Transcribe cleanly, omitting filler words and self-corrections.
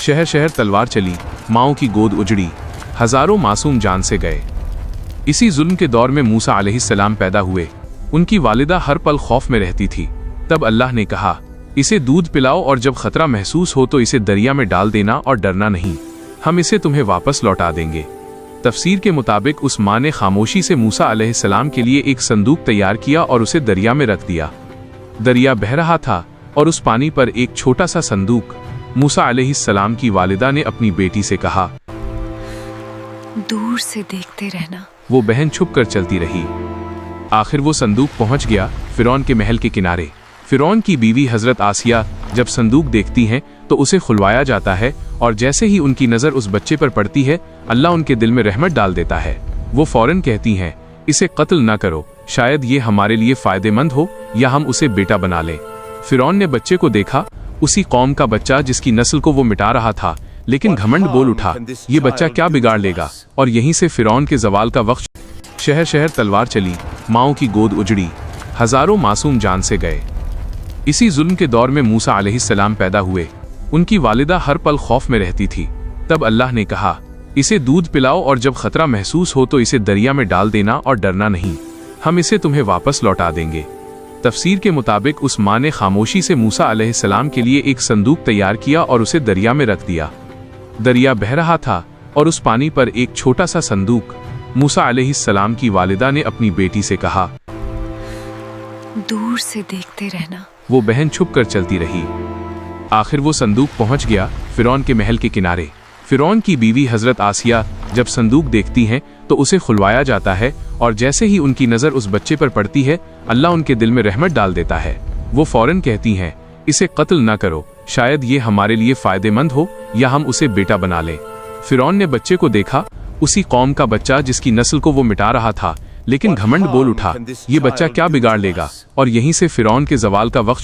शहर शहर तलवार चली, माओं की गोद उजड़ी, हजारों मासूम जान से गए। इसी जुल्म के दौर में मूसा अलैहिस्सलाम पैदा हुए। उनकी वालिदा हर पल खौफ में रहती थी। तब अल्लाह ने कहा, इसे दूध पिलाओ और जब खतरा महसूस हो तो इसे दरिया में डाल देना और डरना नहीं, हम इसे तुम्हें वापस लौटा देंगे। तफसीर के मुताबिक उस माँ ने खामोशी से मूसा अलैहिस्सलाम के लिए एक संदूक तैयार किया और उसे दरिया में रख दिया। दरिया बह रहा था और उस पानी पर एक छोटा सा संदूक। मूसा अलैहिस्सलाम की वालिदा ने अपनी बेटी से कहा, दूर से देखते रहना। वो बहन छुप कर चलती रही। आखिर वो संदूक पहुंच गया फिरौन के महल के किनारे। फिरौन की बीवी हजरत आसिया जब संदूक देखती हैं तो उसे खुलवाया जाता है और जैसे ही उनकी नजर उस बच्चे पर पड़ती है, अल्लाह उनके दिल में रहमत डाल देता है। वो फौरन कहती हैं, इसे कत्ल न करो, शायद ये हमारे लिए फायदेमंद हो या हम उसे बेटा बना लें। फिरौन ने बच्चे को देखा, उसी कौम का बच्चा जिसकी नस्ल को वो मिटा रहा था, लेकिन घमंड बोल उठा, ये बच्चा क्या बिगाड़ लेगा। और यहीं से फिरौन के जवाल का वक्त। शहर शहर तलवार चली, माओं की गोद उजड़ी, हजारों मासूम जान से गए। इसी जुल्म के दौर में मूसा अलैहिस्सलाम पैदा हुए। उनकी वालिदा हर पल खौफ में रहती थी। तब अल्लाह ने कहा, इसे दूध पिलाओ और जब खतरा महसूस हो तो इसे दरिया में डाल देना और डरना नहीं, हम इसे तुम्हें वापस लौटा देंगे। तफसीर के मुताबिक उस माँ ने खामोशी से मूसा अलैहिस्सलाम के लिए एक संदूक तैयार किया और उसे दरिया में रख दिया। दरिया बह रहा था और उस पानी पर एक छोटा सा संदूक। मूसा अलैहिस्सलाम की वालिदा ने अपनी बेटी से कहा, दूर से देखते रहना। वो बहन छुप कर चलती रही। आखिर वो संदूक पहुंच गया फिरौन के महल के किनारे। फिरौन की बीवी हजरत आसिया जब संदूक देखती हैं तो उसे खुलवाया जाता है और जैसे ही उनकी नजर उस बच्चे पर पड़ती है, अल्लाह उनके दिल में रहमत डाल देता है। वो फौरन कहती हैं, इसे कत्ल न करो, शायद ये हमारे लिए फायदेमंद हो या हम उसे बेटा बना लें। फिरौन ने बच्चे को देखा, उसी कौम का बच्चा जिसकी नस्ल को वो मिटा रहा था, लेकिन घमंड बोल उठा, ये बच्चा क्या बिगाड़ लेगा। और यहीं से फिरौन के जवाल का वक्त।